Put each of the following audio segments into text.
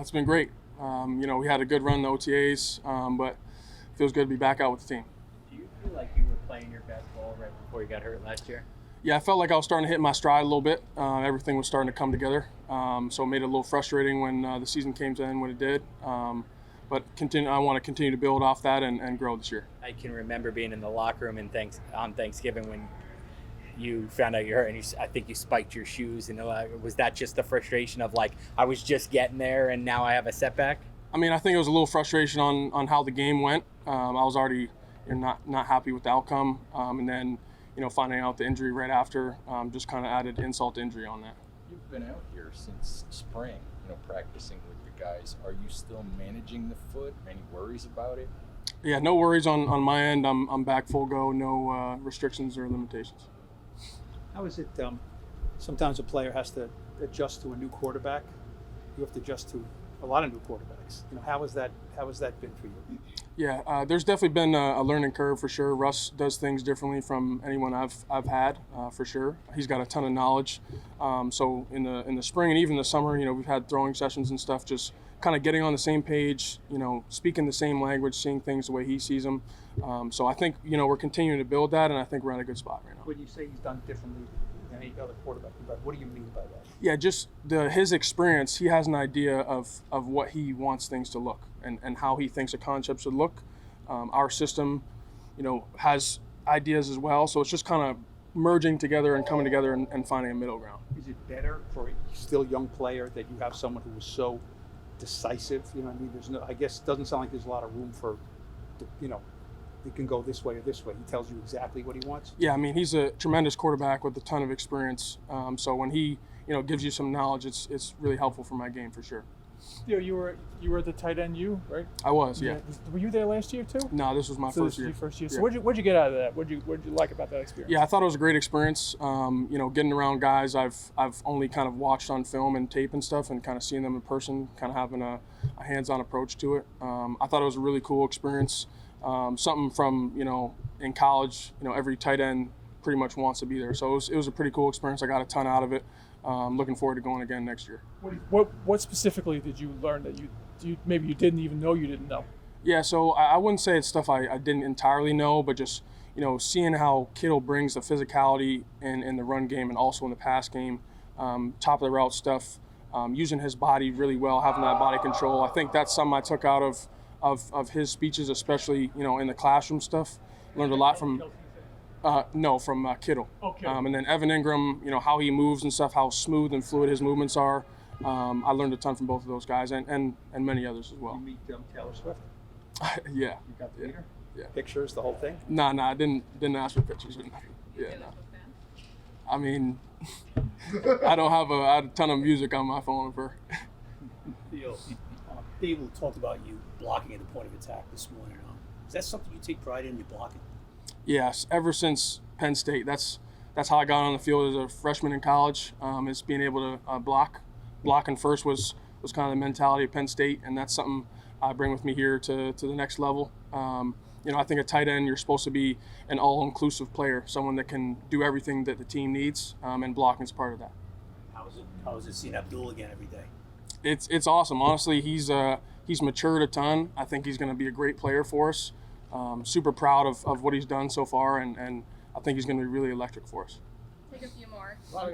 It's been great. We had a good run in the OTAs, but it feels good to be back out with the team. Do you feel like you were playing your best ball right before you got hurt last year? Yeah, I felt like I was starting to hit my stride a little bit. Everything was starting to come together, so it made it a little frustrating when the season came to end when it did. But I want to continue to build off that and grow this year. I can remember being in the locker room on Thanksgiving when you found out you hurt, and I think you spiked your shoes. And was that just the frustration of like, I was just getting there and now I have a setback? I mean, I think it was a little frustration on how the game went. I was already not happy with the outcome, and then finding out the injury right after just kind of added insult to injury on that. You've been out here since spring, practicing with the guys. Are you still managing the foot? Any worries about it? Yeah, no worries on my end. I'm back full go, no restrictions or limitations. How is it? Sometimes a player has to adjust to a new quarterback. You have to adjust to a lot of new quarterbacks. How has that been for you? Yeah, there's definitely been a learning curve for sure. Russ does things differently from anyone I've had for sure. He's got a ton of knowledge. So in the spring and even the summer, we've had throwing sessions and stuff, just kind of getting on the same page, speaking the same language, seeing things the way he sees them. So I think we're continuing to build that, and I think we're in a good spot right now. When you say he's done differently than any other quarterback, what do you mean by that? Yeah, just his experience. He has an idea of what he wants things to look and how he thinks a concept should look. Our system, has ideas as well. So it's just kind of merging together and coming together and finding a middle ground. Is it better for a still young player that you have someone who is so decisive? I guess it doesn't sound like there's a lot of room for, it can go this way or this way. He tells you exactly what he wants. Yeah, I mean, he's a tremendous quarterback with a ton of experience. So when he, gives you some knowledge, it's really helpful for my game for sure. You were the tight end, right? I was, yeah. Were you there last year too? No, this was my first year. Your first year. Yeah. So what'd you get out of that? What'd you like about that experience? Yeah, I thought it was a great experience. Getting around guys I've only kind of watched on film and tape and stuff, and kind of seeing them in person, kind of having a hands-on approach to it. I thought it was a really cool experience. Something from in college, every tight end pretty much wants to be there. So it was a pretty cool experience. I got a ton out of it. Looking forward to going again next year. What specifically did you learn that you maybe you didn't even know you didn't know? Yeah, so I wouldn't say it's stuff I didn't entirely know, but just seeing how Kittle brings the physicality in the run game and also in the pass game, top of the route stuff, using his body really well, having that body control. I think that's something I took out of his speeches, especially in the classroom stuff. Learned a lot from. No, from Kittle. Okay. And then Evan Ingram, how he moves and stuff, how smooth and fluid his movements are. I learned a ton from both of those guys and many others as well. You meet Taylor Swift? Yeah. You got the meter? Yeah. Pictures, the whole thing? No, I didn't ask for pictures or nothing. Yeah, no. I mean, I don't have a ton of music on my phone of her. Theo, Dave talked about you blocking at the point of attack this morning. Is that something you take pride in, your blocking? Yes, ever since Penn State, that's how I got on the field as a freshman in college. Is being able to block. Blocking first was kind of the mentality of Penn State, and that's something I bring with me here to the next level. I think a tight end, you're supposed to be an all-inclusive player, someone that can do everything that the team needs, and blocking is part of that. How is it seeing Abdul again every day? It's awesome. Honestly, he's matured a ton. I think he's going to be a great player for us. Super proud of what he's done so far, and I think he's going to be really electric for us. Take a few more. A lot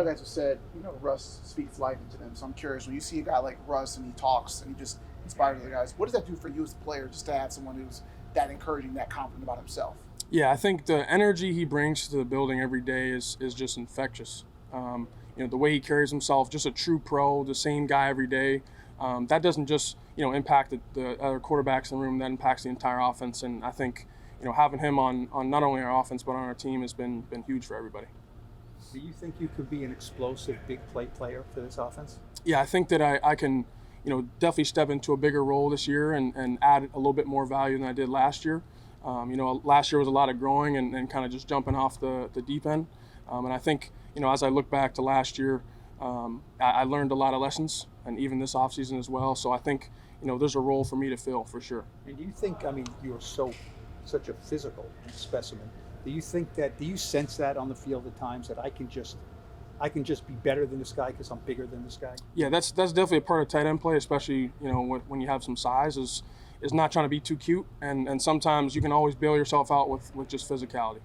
of guys have said, Russ speaks life into them. So I'm curious, when you see a guy like Russ and he talks and he just inspires the guys, what does that do for you as a player, just to have someone who's that encouraging, that confident about himself? Yeah, I think the energy he brings to the building every day is just infectious. The way he carries himself, just a true pro, the same guy every day. That doesn't just impact the other quarterbacks in the room, that impacts the entire offense. And I think having him on not only our offense but on our team has been huge for everybody. Do you think you could be an explosive big play player for this offense? Yeah, I think that I can definitely step into a bigger role this year and add a little bit more value than I did last year. Last year was a lot of growing and kind of just jumping off the deep end. And I think as I look back to last year, I learned a lot of lessons, and even this offseason as well. So I think there's a role for me to fill for sure. And do you think, you're such a physical specimen. Do you sense that on the field at times, that I can just I can just be better than this guy because I'm bigger than this guy? Yeah, that's definitely a part of tight end play, especially when you have some size. Is not trying to be too cute, and sometimes you can always bail yourself out with just physicality.